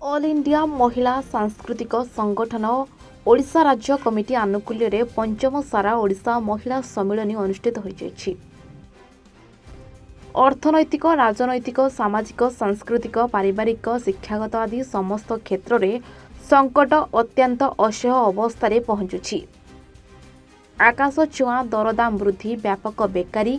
All India महिला सांस्कृतिक संगठन ओडिशा राज्य कमिटी आनुकूल्य रे पंचम सारा ओडिशा महिला सम्मेलन अनुष्ठित हो जाइछि। अर्थनैतिक राजनैतिक सामाजिक सांस्कृतिक पारिवारिक शिक्षागत आदि समस्त क्षेत्र में संकट अत्यंत असह्य अवस्था पहुंचुछि। आकाश छुआ दरदाम वृद्धि व्यापक बेकारी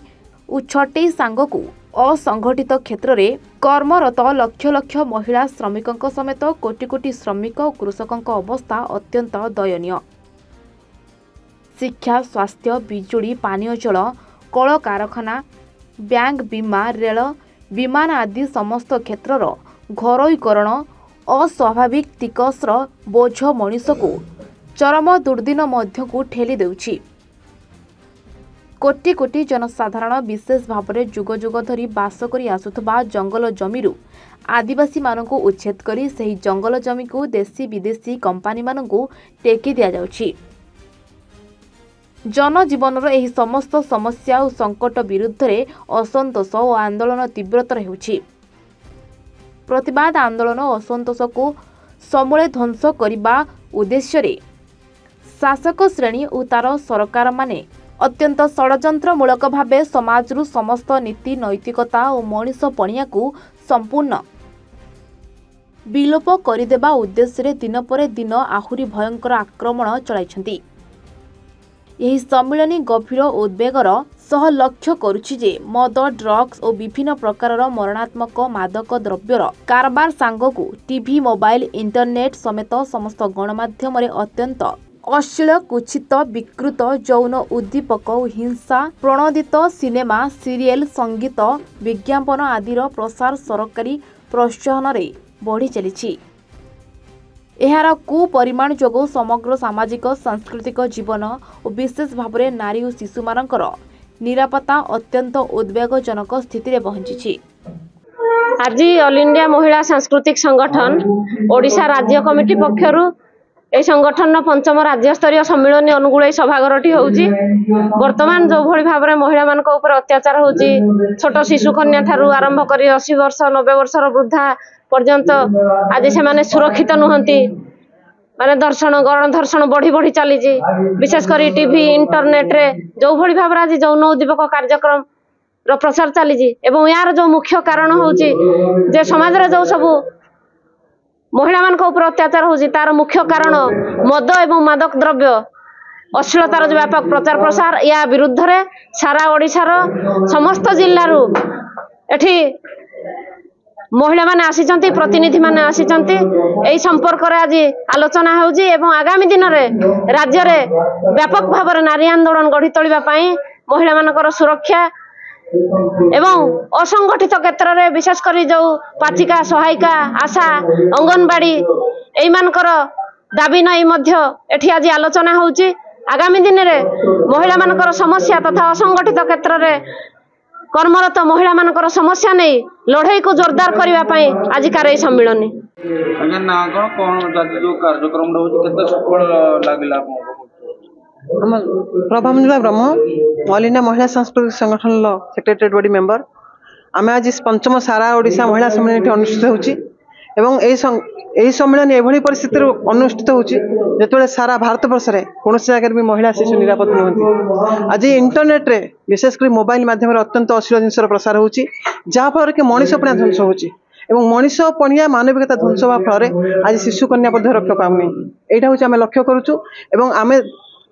और छटई सांगकू असंगठित क्षेत्र में कर्मरत लक्ष लक्ष महिला श्रमिकों समेत कोटी कोटी श्रमिक और कृषकों अवस्था अत्यंत दयनीय। शिक्षा स्वास्थ्य बिजुली पानीय जल कल कारखाना बैंक बीमा रेल विमान आदि समस्त क्षेत्रर घरोईकरण अस्वाभाविक टिकसर बोझ मनीष को चरम दुर्दिन मध्यकू ठेली देउछि। कोटी कोटी जनसाधारण विशेष भाव में जुग जुग धरी बास करी आसुथबा जंगल जमीरू आदिवासी मानकू उच्छेद करी सही जंगल जमी को देशी विदेशी कंपानी मानकू टेकी दिया जाउछि। जनजीवन एही समस्त समस्या और संकट विरुद्ध रे असंतोष और आंदोलन तीव्रतर हेउछि। प्रतिवाद आंदोलन असंतोष को समूले ध्वंस करने उद्देश्य रे शासक श्रेणी और तार सरकार माने अत्यंत षड़यंत्रमूलक भावे समाजरू समस्त नीति नैतिकता और मनीष पणिया को संपूर्ण विलोप करदेवा उद्देश्य रे दिन पर दिन आहुरी भयंकर आक्रमण चलाइछंती। यही सम्मिलनी गभीर उद्वेगर सह लक्ष्य करुछि जे मद ड्रग्स और विभिन्न प्रकार मरणात्मक मादक द्रव्यर कारबार सांगकू टीवी मोबाइल इंटरनेट समेत समस्त गणमाध्यम अत्यंत अश्लील कुचित विकृत यौन उद्दीपक और हिंसा प्रणोदित सिनेमा सीरियल संगीत विज्ञापन आदिर प्रसार सरकारी प्रोत्साहन रे बढ़ी चली। एहार कुपरिमाण जोगो समग्र सामाजिक सांस्कृतिक जीवन और विशेष भाव में नारी और शिशु मानकर निरापत्ता अत्यंत उद्वेगजनक स्थिति रे पहुंची। आज ऑल इंडिया महिला सांस्कृतिक संगठन ओडिशा राज्य कमिटी पक्षरु ए संगठन पंचम राज्य स्तरीय सम्मेलन अनुकूल सभागरटी होउची। वर्तमान जो भली भाव में महिला मान ऊपर अत्याचार होउची, छोट शिशु कन्या ठारू आरंभ करी 80 वर्ष 90 वर्षर वृद्धा पर्यंत आज से माने सुरक्षित नुहंती। माने दर्शन गण धर्षण बढ़ी बढ़ी चली। विशेष कर टीवी इंटरनेट रे जो भली भाव आज यौन उद्दीपक कार्यक्रम रो प्रसार चली। यार जो मुख्य कारण होउची जे समाज रे जो सब महिला मान ऊपर अत्याचार होउची तार मुख्य कारण मद एवं मादक द्रव्य अश्लीलतार जो व्यापक प्रचार प्रसार या विरुद्ध रे सारा ओडिशार समस्त जिल्लारू एठी महिला माने आसीचंती, प्रतिनिधि माने आसीचंती। एई संपर्क रे आज आलोचना होउची एवं आगामी दिन रे राज्य रे व्यापक भाव रे नारी आंदोलन गढ़ी तोलिबा पई महिला मानकर सुरक्षा एवं असंगठित क्षेत्र में विशेष कर जो पाचिका सहायिका आशा अंगनवाड़ी एमानकर दाबी नहीं मध्य एठी आज आलोचना होउची। आगामी दिन में महिला मानकर समस्या तथा असंगठित क्षेत्र में कर्मरत महिला मानकर समस्या नहीं लड़ाई को जोरदार करने पाई आजिकार ए सम्मेलन प्रभामंजुला ब्रह्म ऑल इंडिया महिला सांस्कृतिक संगठन सेक्रेटरीएट बॉडी मेंबर आम आज पंचम सारा ओडिशा महिला सम्मेलन अनुष्ठित होउची एवं एही सम्मेलन एभली परिस्थिति अनुष्ठित होउची जेतबेले सारा भारत वर्ष रे कोनोसी जगह भी महिला शिशु निरापद नहंती। आज इंटरनेट रे विशेषकर मोबाइल माध्यम अत्यंत अश्लील जिनसर प्रसार होउची जहा फल के मनीष पणिया ध्वंस होउची एवं मनीष पणिया मानविकता ध्वंस होवा फल आज शिशु कन्या पद रक्षा पाउनी। एटा होउची आमे लक्ष्य करूछु एवं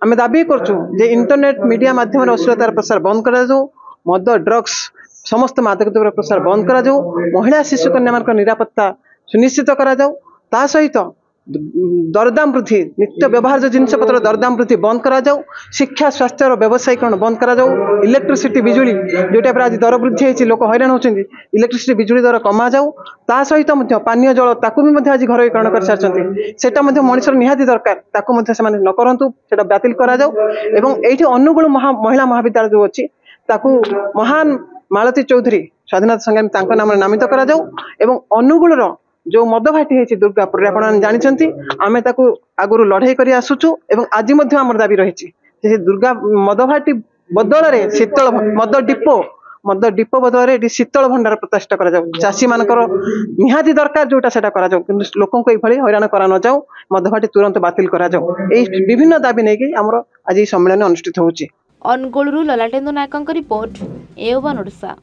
आमे दाबी करछु जे इंटरनेट मीडिया माध्यम अश्लीलतार प्रसार बंद करा जाऊ, मद ड्रग्स समस्त मादक द्रव्य प्रसार बंद करा जाऊ, महिला शिशु कन्या मान निरापत्ता सुनिश्चित करा जाऊ। ता सहित दरदाम वृद्धि नित्य व्यवहार जो जिनस पत्र दरदाम वृद्धि बंद करा जाऊ, शिक्षा स्वास्थ्य व्यवसायीकरण बंद करा जाऊ, इलेक्ट्रिसिटी बिजुली जोटा पर आज दर वृद्धि होती लोक हैरान होती इलेक्ट्रिसिटी बिजुली दर कमा जाऊ। ता सहित पानीय जल ताकू भी आज घरोईकरण कर सारी सेटा मनुष्य निहाती दरकार ताकू न करंतु सेटा बातिल करा जाऊ। एवं एठी अनुगुण महिला महाविद्यालय जो अच्छी ताकू महान मालती चौधरी स्वाधीनता संग्रामी तांको नाम नामित करा जाऊ। एवं अनुगुण जो मदभाटी है दुर्गापुर आप जानते आम आगुरी लड़ाई कर आसुचु एवं आज आम दाबी रही दुर्गा मदभाटी बदल शीतल मद डिपो मद डिपो बदल एटी शीतल भंडार प्रतिष्ठा करा जाऊ चाषी मानकर निहाती दरकार जोटा सेटा करा जाऊ किंतु लोकों को एभली हैरान करा न जाऊ मद भाटी तुरंत बातिल करा जाऊ एई विभिन्न दाबी नै कि हमर आज सम्मेलन अनुष्ठित होउची। अनुगोलरू ललाटेन्दु नायकଙ୍କ रिपोर्ट एओवन ओडिशा।